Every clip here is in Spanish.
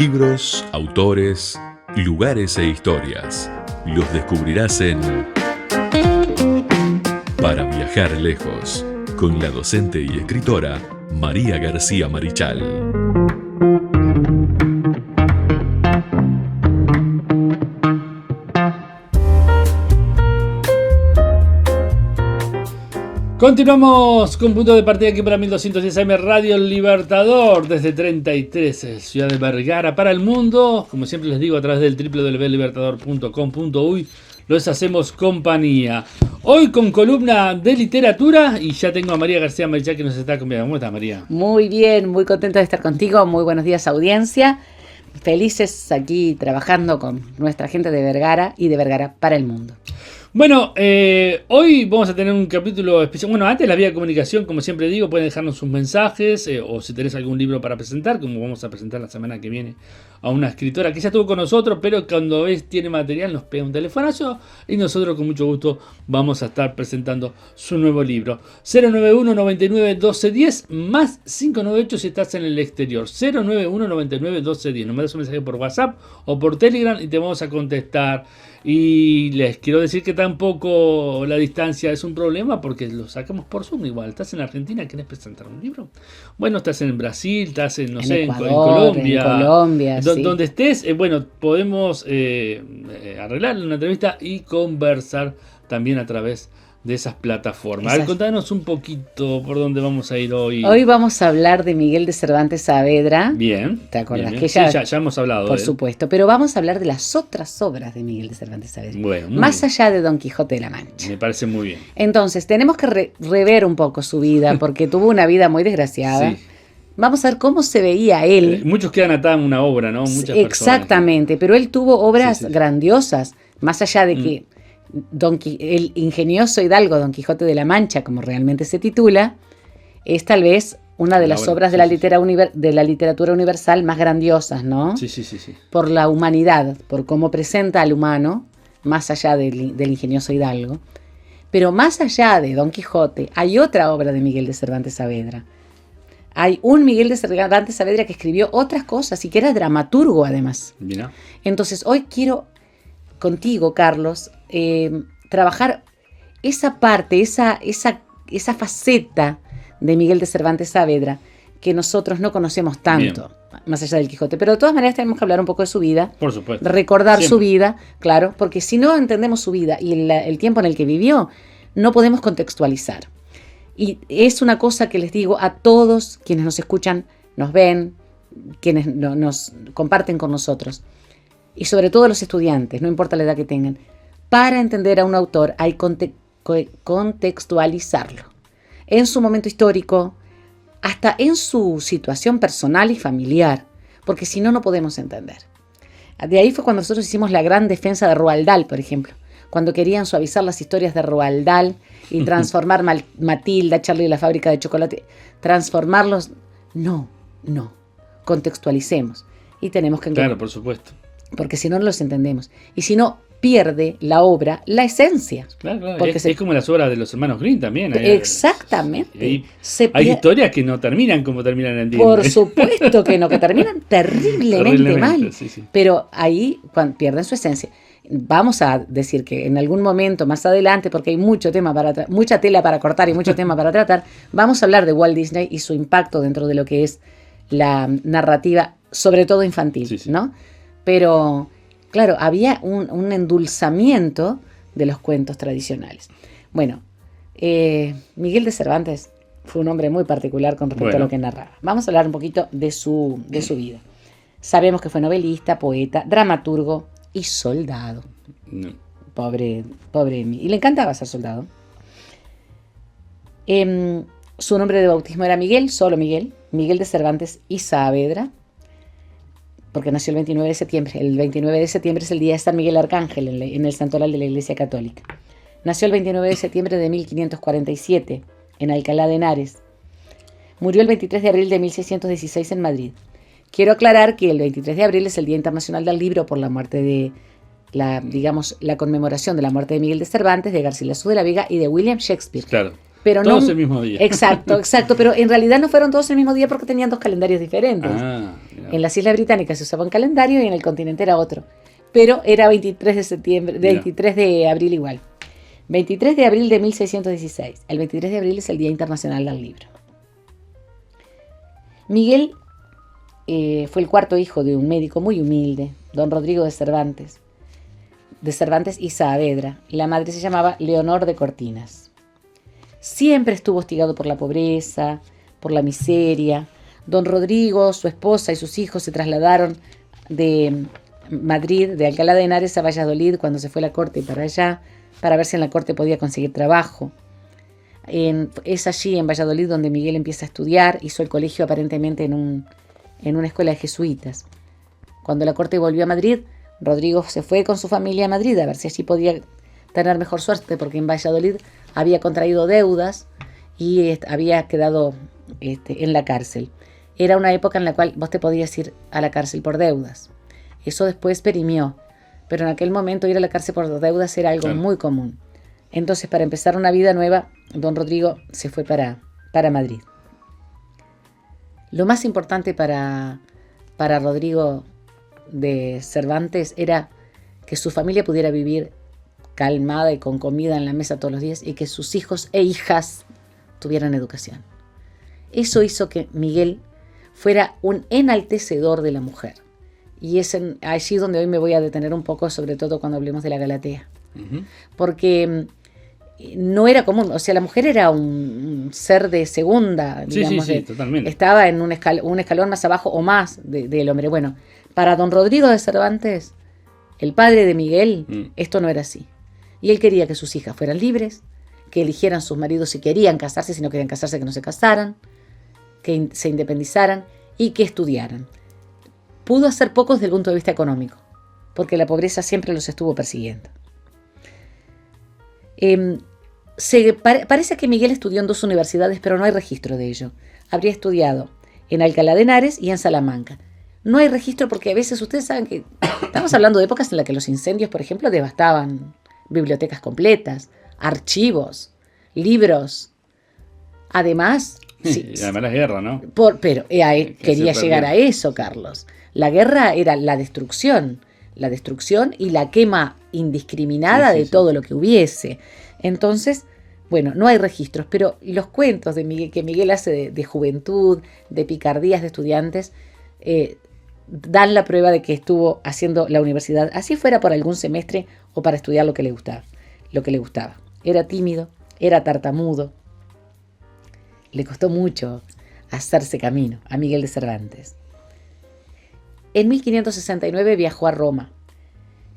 Libros, autores, lugares e historias. Los descubrirás en Para viajar lejos, con la docente y escritora María García Marichal. Continuamos con punto de partida aquí para 1210 AM Radio Libertador desde 33, ciudad de Vergara para el mundo. Como siempre les digo, a través del www.libertador.com.uy los hacemos compañía. Hoy con columna de literatura y ya tengo a María García Marichal que nos está acompañando. ¿Cómo estás, María? Muy bien, muy contenta de estar contigo. Muy buenos días, audiencia. Felices aquí trabajando con nuestra gente de Vergara y de Vergara para el mundo. Bueno, hoy vamos a tener un capítulo especial. Bueno, antes la vía de comunicación, como siempre digo, pueden dejarnos sus mensajes o si tenés algún libro para presentar, como vamos a presentar la semana que viene a una escritora que ya estuvo con nosotros, pero cuando tiene material nos pega un telefonazo y nosotros con mucho gusto vamos a estar presentando su nuevo libro. 091 99 12 10 más 598 si estás en el exterior. 091 99 12 10. Nos mandas un mensaje por WhatsApp o por Telegram y te vamos a contestar. Y les quiero decir que tampoco la distancia es un problema porque lo sacamos por Zoom igual. ¿Estás en Argentina? ¿Quieres presentar un libro? Bueno, estás en Brasil, estás en, no sé, Ecuador, en Colombia. En Colombia, sí. Donde estés, bueno, podemos arreglar una entrevista y conversar también a través de esas plataformas. A ver, contanos un poquito por dónde vamos a ir hoy. Hoy vamos a hablar de Miguel de Cervantes Saavedra. Bien. ¿Te acordás? Bien. Que Sí, ya hemos hablado por de él. Supuesto, pero vamos a hablar de las otras obras de Miguel de Cervantes Saavedra. Bueno, más bien. allá de Don Quijote de la Mancha. Me parece muy bien. Entonces, tenemos que rever un poco su vida, porque tuvo una vida muy desgraciada. Sí. Vamos a ver cómo se veía él. Muchos quedan atados en una obra, ¿no? Muchas Exactamente, pero él tuvo obras Sí. grandiosas, más allá de que el ingenioso hidalgo Don Quijote de la Mancha, como realmente se titula, es tal vez una de las obras de la literatura universal más grandiosas, ¿no? Sí. Por la humanidad, por cómo presenta al humano, más allá del ingenioso hidalgo. Pero más allá de Don Quijote, hay otra obra de Miguel de Cervantes Saavedra. Hay un Miguel de Cervantes Saavedra que escribió otras cosas y que era dramaturgo además. Mira. Entonces hoy quiero contigo, Carlos, trabajar esa parte, esa faceta de Miguel de Cervantes Saavedra que nosotros no conocemos tanto, bien, más allá del Quijote. Pero de todas maneras tenemos que hablar un poco de su vida. Por supuesto. Recordar Siempre su vida, claro, porque si no entendemos su vida y el tiempo en el que vivió, no podemos contextualizar. Y es una cosa que les digo a todos quienes nos escuchan, nos ven, quienes nos comparten con nosotros. Y sobre todo los estudiantes, no importa la edad que tengan. Para entender a un autor hay que contextualizarlo. En su momento histórico, hasta en su situación personal y familiar, porque si no, no podemos entender. De ahí fue cuando nosotros hicimos la gran defensa de Roald Dahl, por ejemplo. Cuando querían suavizar las historias de Roald Dahl y transformar Matilda, Charlie y la fábrica de chocolate, transformarlos. No, contextualicemos. Y tenemos que entender. Claro, por supuesto. Porque si no, no los entendemos. Y si no, pierde la obra la esencia. Claro. Porque es como las obras de los hermanos Grimm también. Exactamente. Hay historias que no terminan como terminan en Disney. Por supuesto que no, que terminan terriblemente mal. Sí. Pero ahí pierden su esencia. Vamos a decir que en algún momento más adelante, porque hay mucha tela para cortar y mucho tema para tratar, vamos a hablar de Walt Disney y su impacto dentro de lo que es la narrativa, sobre todo infantil, sí. ¿No? Pero, claro, había un endulzamiento de los cuentos tradicionales. Bueno, Miguel de Cervantes fue un hombre muy particular con respecto a lo que narraba. Vamos a hablar un poquito de su vida. Sabemos que fue novelista, poeta, dramaturgo y soldado. No. Pobre y le encantaba ser soldado. Su nombre de bautismo era Miguel, solo Miguel de Cervantes y Saavedra, porque nació el 29 de septiembre. El 29 de septiembre es el día de San Miguel Arcángel en el santoral de la Iglesia Católica. Nació el 29 de septiembre de 1547 en Alcalá de Henares. Murió el 23 de abril de 1616 en Madrid. Quiero aclarar que el 23 de abril es el Día Internacional del Libro por la muerte de la conmemoración de la muerte de Miguel de Cervantes, de Garcilaso de la Vega y de William Shakespeare. Claro. Pero todos el mismo día. Exacto. Pero en realidad no fueron todos el mismo día porque tenían dos calendarios diferentes. En las Islas Británicas se usaba un calendario y en el continente era otro. Pero era 23 de septiembre, 23 de abril igual. 23 de abril de 1616. El 23 de abril es el Día Internacional del Libro. Miguel fue el cuarto hijo de un médico muy humilde, don Rodrigo de Cervantes y Saavedra. La madre se llamaba Leonor de Cortinas. Siempre estuvo hostigado por la pobreza, por la miseria. Don Rodrigo, su esposa y sus hijos se trasladaron de Madrid, de Alcalá de Henares a Valladolid cuando se fue la corte para allá, para ver si en la corte podía conseguir trabajo. Es allí en Valladolid donde Miguel empieza a estudiar, hizo el colegio aparentemente en una escuela de jesuitas. Cuando la corte volvió a Madrid, Rodrigo se fue con su familia a Madrid a ver si allí podía tener mejor suerte, porque en Valladolid había contraído deudas y había quedado en la cárcel. Era una época en la cual vos te podías ir a la cárcel por deudas. Eso después perimió, pero en aquel momento ir a la cárcel por deudas era algo muy común. Entonces, para empezar una vida nueva, don Rodrigo se fue para Madrid. Lo más importante para Rodrigo de Cervantes era que su familia pudiera vivir calmada y con comida en la mesa todos los días y que sus hijos e hijas tuvieran educación. Eso hizo que Miguel fuera un enaltecedor de la mujer. Y es allí donde hoy me voy a detener un poco, sobre todo cuando hablemos de la Galatea. Uh-huh. Porque no era común, o sea, la mujer era un ser de segunda, digamos. Sí, totalmente. Estaba en un escalón más abajo o más del hombre. Bueno, para don Rodrigo de Cervantes, el padre de Miguel, esto no era así. Y él quería que sus hijas fueran libres, que eligieran sus maridos si querían casarse, si no querían casarse, que no se casaran, que se independizaran y que estudiaran. Pudo hacer poco desde el punto de vista económico, porque la pobreza siempre los estuvo persiguiendo. Parece que Miguel estudió en 2 universidades, pero no hay registro de ello. Habría estudiado en Alcalá de Henares y en Salamanca. No hay registro porque a veces ustedes saben que estamos hablando de épocas en las que los incendios, por ejemplo, devastaban bibliotecas completas, archivos, libros. Además... Sí, y además la guerra, ¿no? Quería llegar a eso, Carlos. La guerra era la destrucción y la quema indiscriminada de todo lo que hubiese. Entonces, bueno, no hay registros, pero los cuentos de Miguel, que Miguel hace de juventud, de picardías de estudiantes, dan la prueba de que estuvo haciendo la universidad, así fuera por algún semestre o para estudiar lo que le gustaba. Era tímido, era tartamudo. Le costó mucho hacerse camino a Miguel de Cervantes. En 1569 viajó a Roma.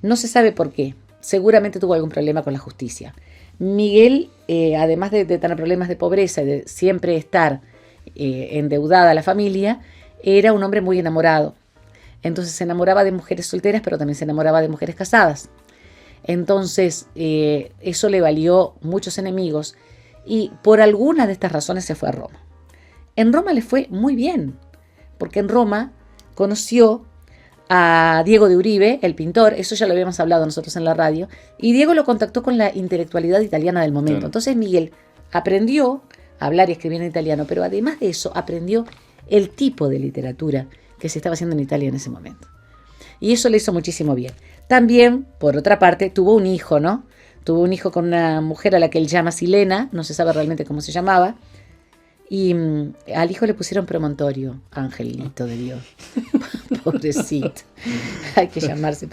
No se sabe por qué. Seguramente tuvo algún problema con la justicia. Miguel, además de tener problemas de pobreza y de siempre estar endeudada la familia, era un hombre muy enamorado. Entonces se enamoraba de mujeres solteras, pero también se enamoraba de mujeres casadas. Entonces eso le valió muchos enemigos y por alguna de estas razones se fue a Roma. En Roma le fue muy bien, porque en Roma conoció a Diego de Uribe, el pintor. Eso ya lo habíamos hablado nosotros en la radio, y Diego lo contactó con la intelectualidad italiana del momento. Claro. Entonces Miguel aprendió a hablar y escribir en italiano, pero además de eso aprendió el tipo de literatura que se estaba haciendo en Italia en ese momento. Y eso le hizo muchísimo bien. También, por otra parte, tuvo un hijo, ¿no? Tuvo un hijo con una mujer a la que él llama Silena, no se sabe realmente cómo se llamaba, y al hijo le pusieron Promontorio, angelito de Dios. Pobrecito. Hay que llamarse,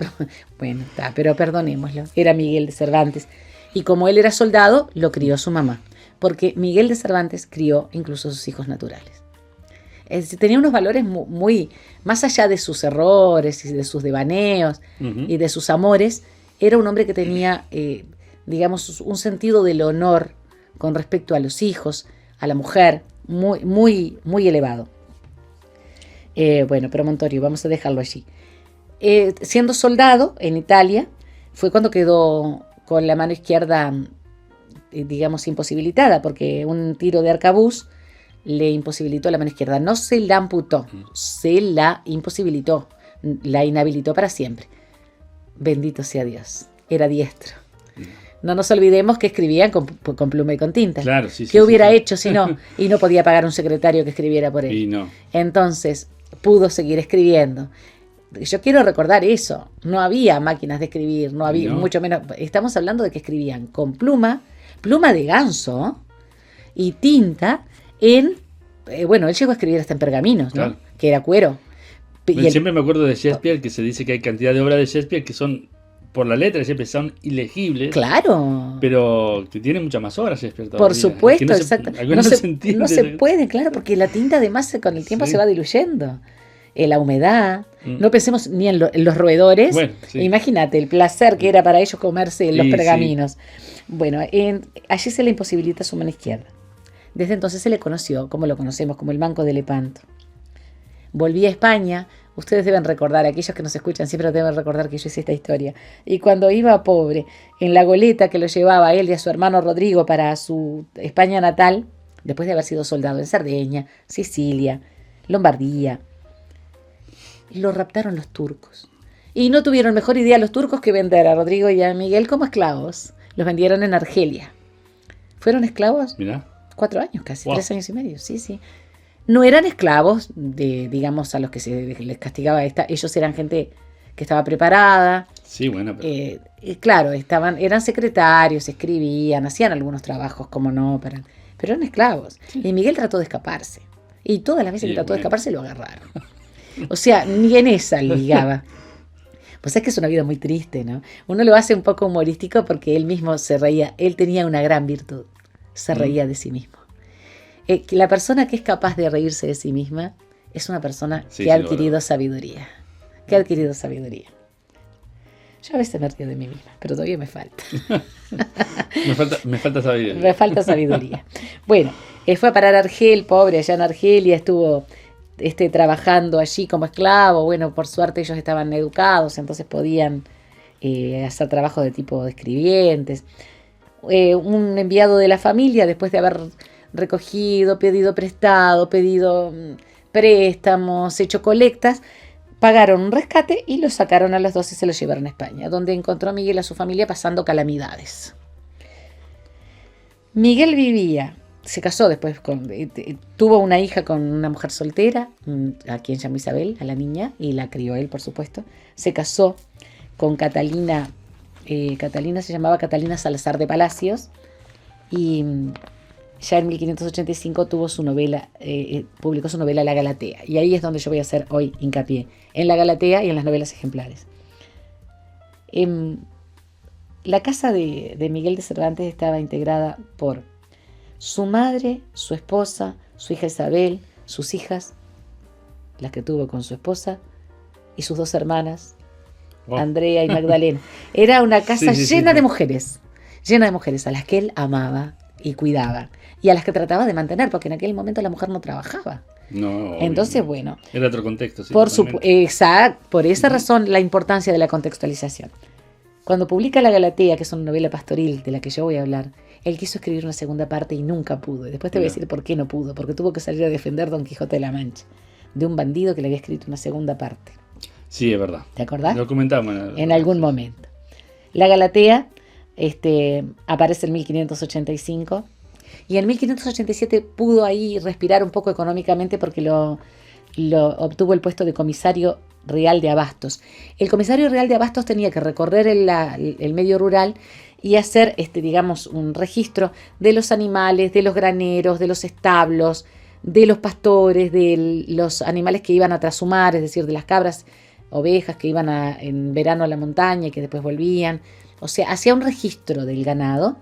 bueno, está, pero perdonémoslo. Era Miguel de Cervantes. Y como él era soldado, lo crió su mamá, porque Miguel de Cervantes crió incluso a sus hijos naturales. Tenía unos valores muy más allá de sus errores y de sus devaneos y de sus amores. Era un hombre que tenía, digamos, un sentido del honor con respecto a los hijos, a la mujer, muy elevado. Bueno, Promontorio, vamos a dejarlo allí. Siendo soldado en Italia, fue cuando quedó con la mano izquierda, digamos, imposibilitada, porque un tiro de arcabuz le imposibilitó la mano izquierda. No se la amputó, se la imposibilitó, la inhabilitó para siempre. Bendito sea Dios, era diestro. No nos olvidemos que escribían con pluma y con tinta. Claro, sí. ¿Qué hubiera hecho si no? Y no podía pagar un secretario que escribiera por él. Y no. Entonces, pudo seguir escribiendo. Yo quiero recordar eso. No había máquinas de escribir, no había, mucho menos. Estamos hablando de que escribían con pluma de ganso y tinta en... bueno, él llegó a escribir hasta en pergaminos, ¿no? Claro. Que era cuero. Siempre me acuerdo de Shakespeare, que se dice que hay cantidad de obras de Shakespeare que son, por la letra, siempre son ilegibles. Claro. Pero que tiene muchas más obras Shakespeare todavía. Por supuesto, exacto. No se puede. Puede, claro, porque la tinta además con el tiempo se va diluyendo. La humedad, no pensemos ni en los roedores. Bueno, sí. Imagínate el placer que era para ellos comerse los pergaminos. Sí. Bueno, allí se le imposibilita su mano izquierda. Desde entonces se le conoció, como lo conocemos, como el Manco de Lepanto. Volví a España. Ustedes deben recordar, aquellos que nos escuchan siempre deben recordar que yo hice esta historia. Y cuando iba pobre, en la goleta que lo llevaba a él y a su hermano Rodrigo para su España natal, después de haber sido soldado en Cerdeña, Sicilia, Lombardía, lo raptaron los turcos. Y no tuvieron mejor idea los turcos que vender a Rodrigo y a Miguel como esclavos. Los vendieron en Argelia. ¿Fueron esclavos? Mirá. 4 años casi, wow. 3 años y medio, sí. No eran esclavos, digamos, a los que se les castigaba. Ellos eran gente que estaba preparada. Sí, bueno. Pero... claro, eran secretarios, escribían, hacían algunos trabajos, como no, pero eran esclavos. Sí. Y Miguel trató de escaparse. Y todas las veces que trató de escaparse lo agarraron. O sea, ni en esa ligaba. Pues es que es una vida muy triste, ¿no? Uno lo hace un poco humorístico porque él mismo se reía. Él tenía una gran virtud. Se reía de sí mismo. La persona que es capaz de reírse de sí misma es una persona que ha adquirido sabiduría. Que ha adquirido sabiduría. Yo a veces me río de mí misma, pero todavía me falta. me falta sabiduría. Me falta sabiduría. Bueno, fue a parar a Argel, pobre, allá en Argelia, estuvo trabajando allí como esclavo. Bueno, por suerte ellos estaban educados, entonces podían hacer trabajo de tipo de escribientes. Un enviado de la familia, después de haber recogido, pedido prestado, pedido préstamos, hecho colectas, pagaron un rescate y los sacaron a los dos y se los llevaron a España, donde encontró a Miguel a su familia pasando calamidades. Miguel se casó después, tuvo una hija con una mujer soltera, a quien llamó Isabel, a la niña, y la crió él, por supuesto. Se casó con Catalina, se llamaba Catalina Salazar de Palacios, y ya en 1585 tuvo su novela, publicó su novela La Galatea, y ahí es donde yo voy a hacer hoy hincapié, en La Galatea y en las novelas ejemplares. La casa de Miguel de Cervantes estaba integrada por su madre, su esposa, su hija Isabel, sus hijas, las que tuvo con su esposa, y sus 2 hermanas, Andrea y Magdalena. Era una casa llena de mujeres a las que él amaba y cuidaba, y a las que trataba de mantener, porque en aquel momento la mujer no trabajaba. No. Entonces, bueno. Era otro contexto. Sí, por esa razón la importancia de la contextualización. Cuando publica La Galatea, que es una novela pastoril de la que yo voy a hablar, él quiso escribir una segunda parte y nunca pudo. Y después te voy a decir por qué no pudo, porque tuvo que salir a defender Don Quijote de la Mancha, de un bandido que le había escrito una segunda parte. Sí, es verdad. ¿Te acordás? Lo comentamos en algún momento. La Galatea aparece en 1585 y en 1587 pudo ahí respirar un poco económicamente porque lo obtuvo el puesto de comisario real de abastos. El comisario real de abastos tenía que recorrer el medio rural y hacer digamos un registro de los animales, de los graneros, de los establos, de los pastores, de los animales que iban a trashumar, es decir, de las cabras, ovejas que iban en verano a la montaña y que después volvían. O sea, hacía un registro del ganado,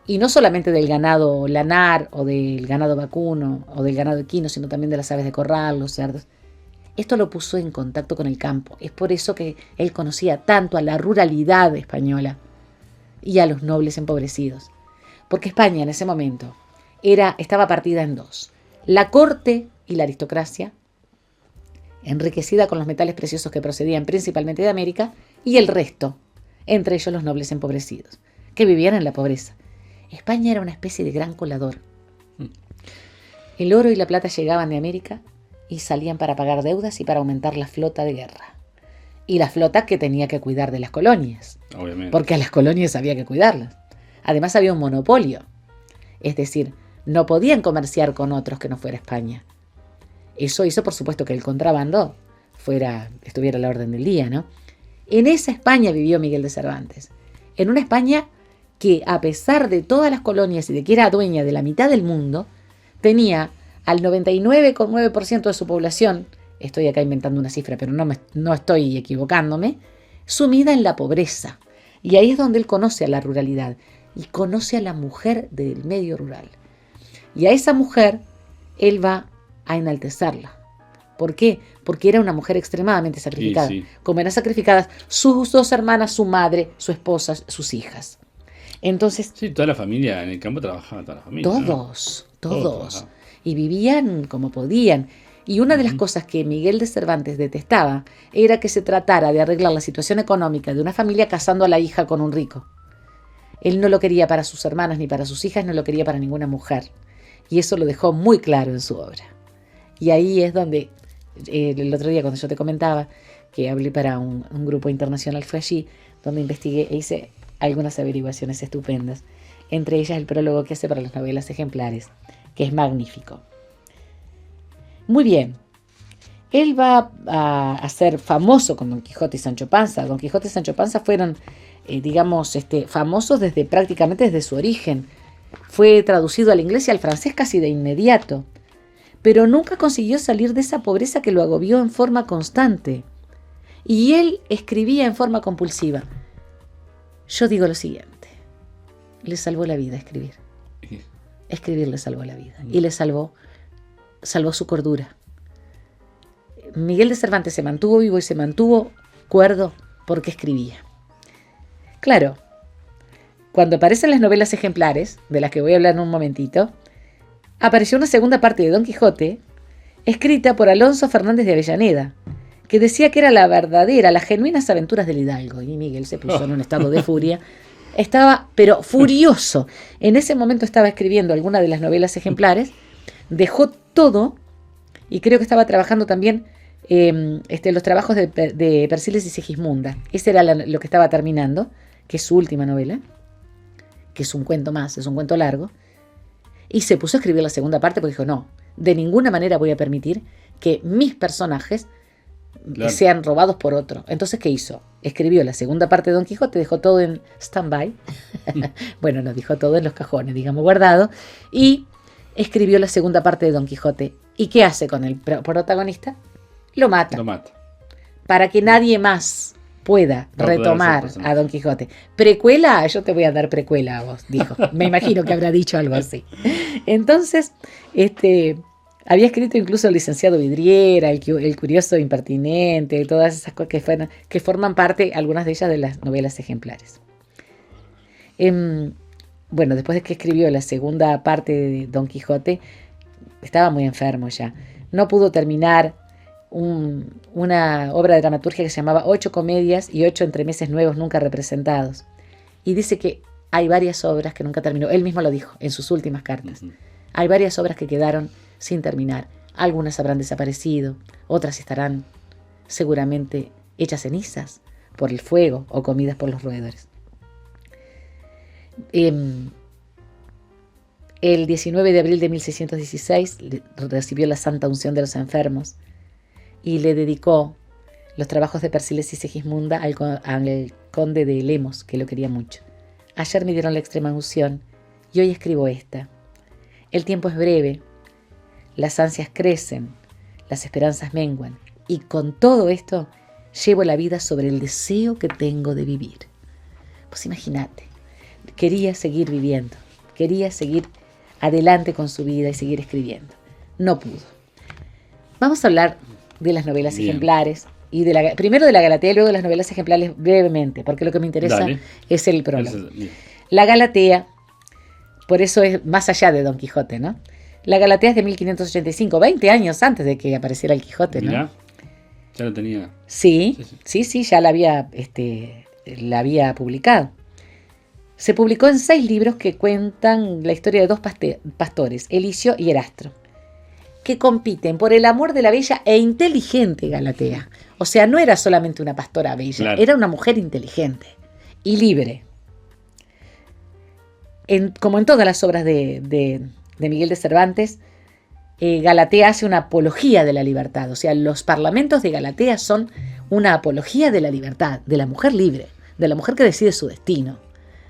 y no solamente del ganado lanar o del ganado vacuno o del ganado equino, sino también de las aves de corral, los cerdos. Esto lo puso en contacto con el campo. Es por eso que él conocía tanto a la ruralidad española y a los nobles empobrecidos. Porque España en ese momento estaba partida en 2. La corte y la aristocracia, enriquecida con los metales preciosos que procedían principalmente de América, y el resto, entre ellos los nobles empobrecidos, que vivían en la pobreza. España era una especie de gran colador. El oro y la plata llegaban de América y salían para pagar deudas y para aumentar la flota de guerra. Y la flota que tenía que cuidar de las colonias. Obviamente. Porque a las colonias había que cuidarlas. Además había un monopolio. Es decir, no podían comerciar con otros que no fuera España. Eso hizo, por supuesto, que el contrabando estuviera a la orden del día, ¿no? En esa España vivió Miguel de Cervantes. En una España que, a pesar de todas las colonias y de que era dueña de la mitad del mundo, tenía al 99,9% de su población, estoy acá inventando una cifra, pero no estoy equivocándome, sumida en la pobreza. Y ahí es donde él conoce a la ruralidad y conoce a la mujer del medio rural. Y a esa mujer él va a enaltecerla. ¿Por qué? Porque era una mujer extremadamente sacrificada. Sí. Como eran sacrificadas sus 2 hermanas, su madre, su esposa, sus hijas. Entonces, Sí, toda la familia en el campo trabajaba, toda la familia. todos. trabajaban. Y vivían como podían. Y una de las cosas que Miguel de Cervantes detestaba era que se tratara de arreglar la situación económica de una familia casando a la hija con un rico. Él no lo quería para sus hermanas ni para sus hijas, no lo quería para ninguna mujer. Y eso lo dejó muy claro en su obra. Y ahí es donde, el otro día cuando yo te comentaba que hablé para un grupo internacional, fue allí donde investigué e hice algunas averiguaciones estupendas. Entre ellas el prólogo que hace para las novelas ejemplares, que es magnífico. Muy bien. Él va a ser famoso con Don Quijote y Sancho Panza. Don Quijote y Sancho Panza fueron, famosos prácticamente desde su origen. Fue traducido al inglés y al francés casi de inmediato. Pero nunca consiguió salir de esa pobreza que lo agobió en forma constante. Y él escribía en forma compulsiva. Yo digo lo siguiente. Le salvó la vida escribir. Escribir le salvó la vida. Y le salvó su cordura. Miguel de Cervantes se mantuvo vivo y se mantuvo cuerdo porque escribía. Claro, cuando aparecen las novelas ejemplares, de las que voy a hablar en un momentito, apareció una segunda parte de Don Quijote, escrita por Alonso Fernández de Avellaneda, que decía que era las genuinas aventuras del hidalgo. Y Miguel se puso en un estado de furia. Estaba, pero furioso. En ese momento estaba escribiendo alguna de las novelas ejemplares, dejó todo, y creo que estaba trabajando también los trabajos de Persiles y Segismunda. Ese era lo que estaba terminando, que es su última novela, que es un cuento más, es un cuento largo. Y se puso a escribir la segunda parte porque dijo, no, de ninguna manera voy a permitir que mis personajes sean robados por otro. Entonces, ¿qué hizo? Escribió la segunda parte de Don Quijote, dejó todo en stand-by. Bueno, no, dejó todo en los cajones, digamos, guardado. Y escribió la segunda parte de Don Quijote. ¿Y qué hace con el protagonista? Lo mata. Para que nadie más pueda retomar a Don Quijote. ¿Precuela? Yo te voy a dar precuela a vos, dijo. Me imagino que habrá dicho algo así. Entonces, había escrito incluso el licenciado Vidriera, el curioso impertinente, todas esas cosas que forman parte, algunas de ellas, de las novelas ejemplares. Bueno, después de que escribió la segunda parte de Don Quijote, estaba muy enfermo ya. No pudo terminar una obra de dramaturgia que se llamaba 8 comedias y 8 entremeses nuevos nunca representados. Y dice que hay varias obras que nunca terminó. Él mismo lo dijo en sus últimas cartas. Hay varias obras que quedaron sin terminar. Algunas habrán desaparecido, otras estarán seguramente hechas cenizas por el fuego o comidas por los roedores. El 19 de abril de 1616 recibió la Santa Unción de los Enfermos y le dedicó los trabajos de Persiles y Segismunda al conde de Lemos, que lo quería mucho. Ayer me dieron la extrema unción y hoy escribo esta. El tiempo es breve, las ansias crecen, las esperanzas menguan, y con todo esto llevo la vida sobre el deseo que tengo de vivir. Pues imagínate, quería seguir viviendo, quería seguir adelante con su vida y seguir escribiendo. No pudo. Vamos a hablar de las novelas ejemplares y primero de la Galatea y luego de las novelas ejemplares brevemente, porque lo que me interesa es el prólogo. La Galatea, por eso es más allá de Don Quijote, ¿no? La Galatea es de 1585, 20 años antes de que apareciera el Quijote, ¿no? Mirá, ya lo tenía. Sí, ya la había publicado. Se publicó en 6 libros que cuentan la historia de 2 pastores, Elicio y Erastro, que compiten por el amor de la bella e inteligente Galatea. O sea, no era solamente una pastora bella, era una mujer inteligente y libre. Como en todas las obras de Miguel de Cervantes, Galatea hace una apología de la libertad. O sea, los parlamentos de Galatea son una apología de la libertad, de la mujer libre, de la mujer que decide su destino,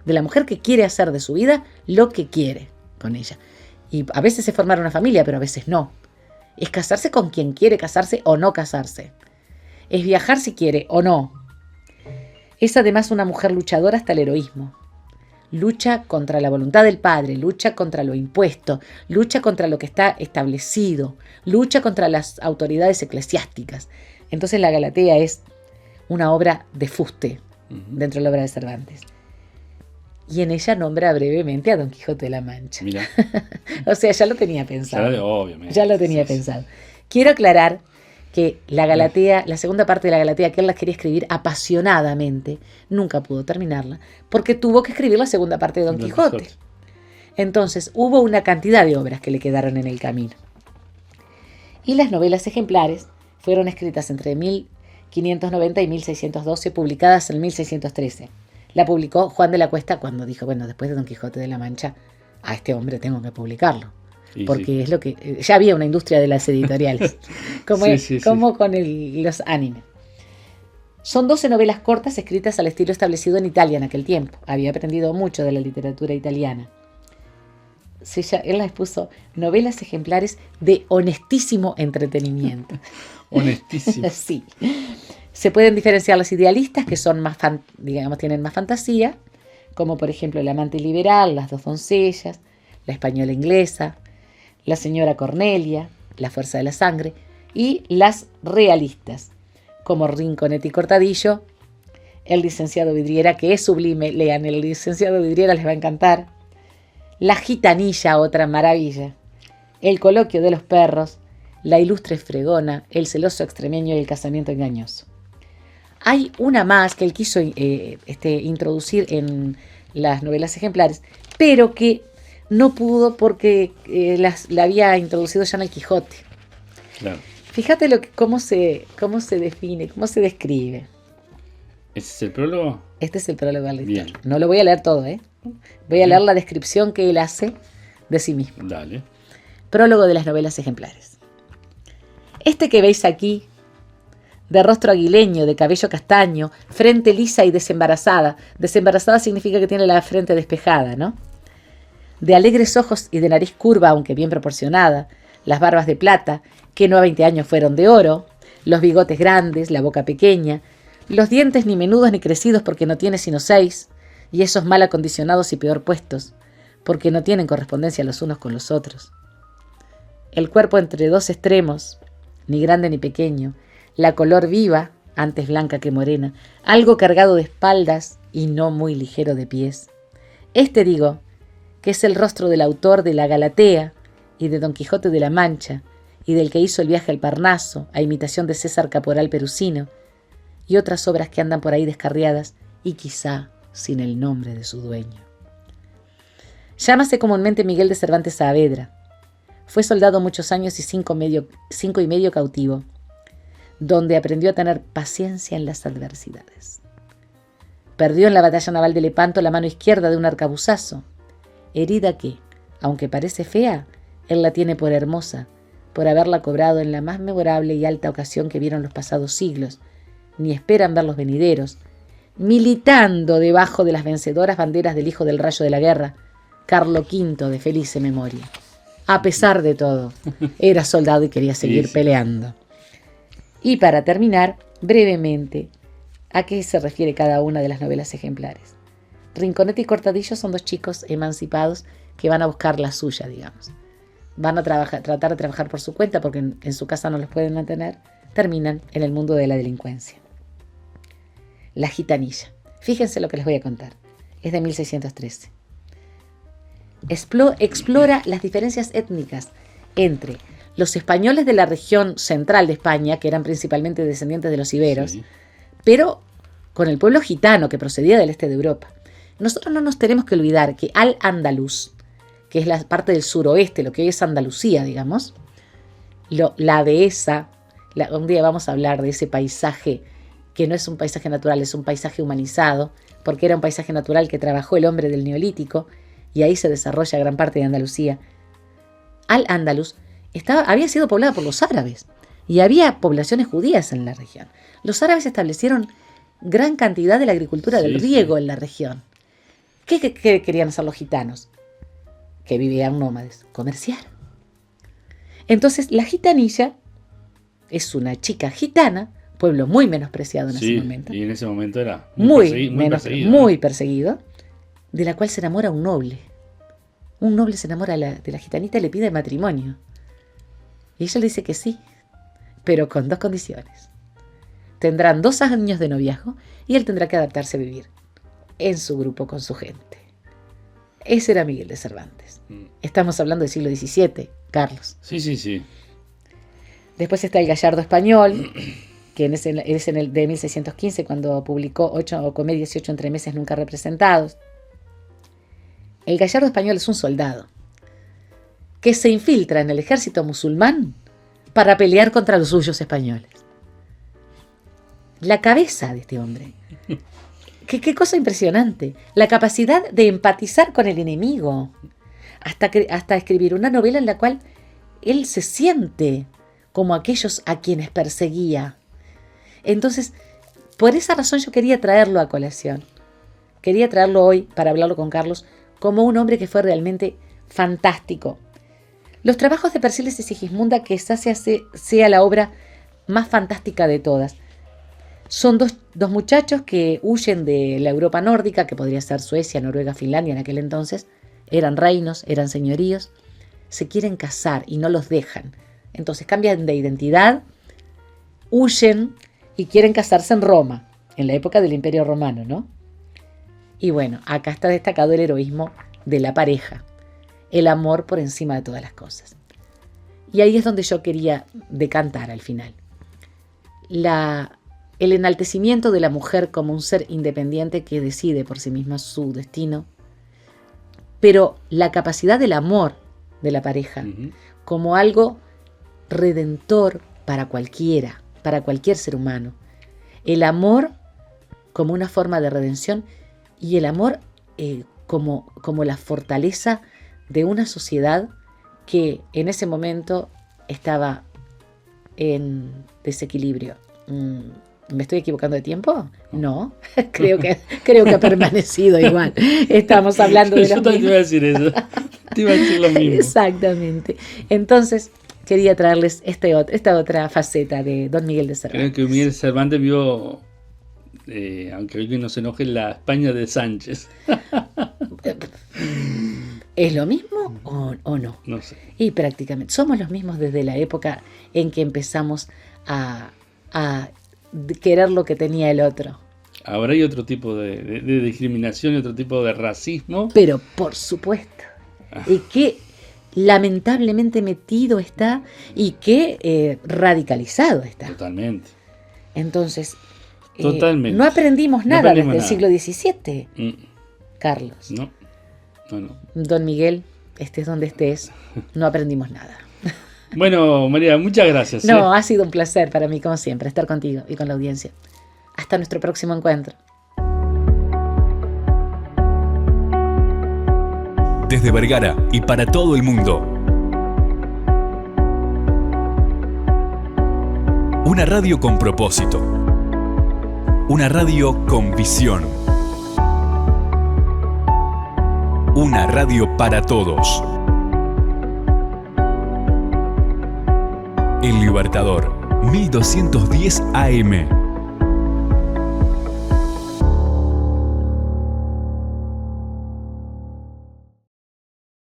de la mujer que quiere hacer de su vida lo que quiere con ella. Y a veces es formar una familia, pero a veces no. Es casarse con quien quiere casarse o no casarse. Es viajar si quiere o no. Es además una mujer luchadora hasta el heroísmo. Lucha contra la voluntad del padre, lucha contra lo impuesto, lucha contra lo que está establecido, lucha contra las autoridades eclesiásticas. Entonces la Galatea es una obra de fuste dentro de la obra de Cervantes. Y en ella nombra brevemente a Don Quijote de la Mancha. Mira. O sea, ya lo tenía pensado. Obviamente. Ya lo tenía pensado. Quiero aclarar que la Galatea, la segunda parte de la Galatea, que él la quería escribir apasionadamente, nunca pudo terminarla, porque tuvo que escribir la segunda parte de Don Quijote. Entonces hubo una cantidad de obras que le quedaron en el camino. Y las novelas ejemplares fueron escritas entre 1590 y 1612, publicadas en 1613. La publicó Juan de la Cuesta cuando dijo, bueno, después de Don Quijote de la Mancha, a este hombre tengo que publicarlo. Porque es lo que ya había una industria de las editoriales, como con los animes. Son 12 novelas cortas escritas al estilo establecido en Italia en aquel tiempo. Había aprendido mucho de la literatura italiana. Él las puso novelas ejemplares de honestísimo entretenimiento. Honestísimo. Sí. Se pueden diferenciar los idealistas, que son más, tienen más fantasía, como por ejemplo El amante liberal, Las dos doncellas, La española inglesa, La señora Cornelia, La fuerza de la sangre, y las realistas, como Rinconete y Cortadillo, El licenciado Vidriera, que es sublime, lean El licenciado Vidriera, les va a encantar, La gitanilla, otra maravilla, El coloquio de los perros, La ilustre fregona, El celoso extremeño y El casamiento engañoso. Hay una más que él quiso introducir en las novelas ejemplares, pero que no pudo porque la había introducido ya en el Quijote. Claro. Fíjate cómo se define, cómo se describe. ¿Ese es el prólogo? Este es el prólogo de la historia. Bien. No lo voy a leer todo, ¿eh? Voy a leer la descripción que él hace de sí mismo. Dale. Prólogo de las novelas ejemplares. Este que veis aquí, de rostro aguileño, de cabello castaño, frente lisa y desembarazada. Desembarazada significa que tiene la frente despejada, ¿no? De alegres ojos y de nariz curva, aunque bien proporcionada, las barbas de plata, que no a 20 años fueron de oro, los bigotes grandes, la boca pequeña, los dientes ni menudos ni crecidos porque no tiene sino 6, y esos mal acondicionados y peor puestos, porque no tienen correspondencia los unos con los otros. El cuerpo entre dos extremos, ni grande ni pequeño, la color viva, antes blanca que morena, algo cargado de espaldas y no muy ligero de pies. Digo, que es el rostro del autor de la Galatea y de Don Quijote de la Mancha y del que hizo el viaje al Parnaso a imitación de César Caporal Perusino y otras obras que andan por ahí descarriadas y quizá sin el nombre de su dueño. Llámase comúnmente Miguel de Cervantes Saavedra. Fue soldado muchos años y 5 y medio cautivo, donde aprendió a tener paciencia en las adversidades. Perdió en la batalla naval de Lepanto la mano izquierda de un arcabuzazo, herida que, aunque parece fea, él la tiene por hermosa, por haberla cobrado en la más memorable y alta ocasión que vieron los pasados siglos, ni esperan ver los venideros, militando debajo de las vencedoras banderas del hijo del rayo de la guerra, Carlo V de felice memoria. A pesar de todo, era soldado y quería seguir peleando. Y para terminar, brevemente, ¿a qué se refiere cada una de las novelas ejemplares? Rinconete y Cortadillo son 2 chicos emancipados que van a buscar la suya, digamos. Van a tratar de trabajar por su cuenta porque en su casa no los pueden mantener. Terminan en el mundo de la delincuencia. La gitanilla. Fíjense lo que les voy a contar. Es de 1613. Explora las diferencias étnicas entre los españoles de la región central de España, que eran principalmente descendientes de los iberos, pero con el pueblo gitano que procedía del este de Europa. Nosotros no nos tenemos que olvidar que Al-Ándalus, que es la parte del suroeste, lo que hoy es Andalucía, digamos, la dehesa, un día vamos a hablar de ese paisaje que no es un paisaje natural, es un paisaje humanizado, porque era un paisaje natural que trabajó el hombre del Neolítico, y ahí se desarrolla gran parte de Andalucía. Al-Ándalus había sido poblada por los árabes y había poblaciones judías en la región. Los árabes establecieron gran cantidad de la agricultura del riego en la región. ¿Qué querían hacer los gitanos? Que vivían nómades, comerciar. Entonces la gitanilla es una chica gitana, pueblo muy menospreciado en ese momento. Y en ese momento era muy perseguido, de la cual se enamora un noble. Un noble se enamora de la gitanita y le pide matrimonio. Y ella le dice que sí, pero con 2 condiciones. Tendrán 2 años de noviazgo y él tendrá que adaptarse a vivir en su grupo con su gente. Ese era Miguel de Cervantes. Estamos hablando del siglo XVII, Carlos. Sí. Después está el Gallardo español, que es en el de 1615, cuando publicó 8 comedias y 8 entremeses nunca representados. El Gallardo español es un soldado que se infiltra en el ejército musulmán para pelear contra los suyos españoles. La cabeza de este hombre. Qué cosa impresionante. La capacidad de empatizar con el enemigo. Hasta escribir una novela en la cual él se siente como aquellos a quienes perseguía. Entonces, por esa razón yo quería traerlo a colación. Quería traerlo hoy para hablarlo con Carlos como un hombre que fue realmente fantástico. Los trabajos de Persiles y Sigismunda quizás sea la obra más fantástica de todas. Son dos muchachos que huyen de la Europa nórdica, que podría ser Suecia, Noruega, Finlandia en aquel entonces. Eran reinos, eran señoríos. Se quieren casar y no los dejan. Entonces cambian de identidad, huyen y quieren casarse en Roma, en la época del Imperio Romano, ¿no? Y bueno, acá está destacado el heroísmo de la pareja, el amor por encima de todas las cosas. Y ahí es donde yo quería decantar al final. El enaltecimiento de la mujer como un ser independiente que decide por sí misma su destino, pero la capacidad del amor de la pareja como algo redentor para cualquiera, para cualquier ser humano. El amor como una forma de redención y el amor como la fortaleza de una sociedad que en ese momento estaba en desequilibrio. ¿Me estoy equivocando de tiempo? No, creo que ha permanecido igual. Estamos hablando de lo mismo. Yo te iba a decir eso. Te iba a decir lo mismo. Exactamente. Entonces, quería traerles esta otra faceta de Don Miguel de Cervantes. Creo que Miguel de Cervantes vio, aunque alguien no se enoje, la España de Sánchez. ¿Es lo mismo o no? No sé. Y prácticamente somos los mismos desde la época en que empezamos a querer lo que tenía el otro. Ahora hay otro tipo de discriminación y otro tipo de racismo. Pero por supuesto. Y que lamentablemente metido está y que radicalizado está. Totalmente. Entonces, Totalmente. No aprendimos nada desde el siglo XVII, Carlos. No. Don Miguel, estés donde estés, no aprendimos nada. Bueno, María, muchas gracias. No, ha sido un placer para mí, como siempre, estar contigo y con la audiencia. Hasta nuestro próximo encuentro. Desde Vergara y para todo el mundo. Una radio con propósito. Una radio con visión. Una radio para todos. El Libertador, 1210 AM.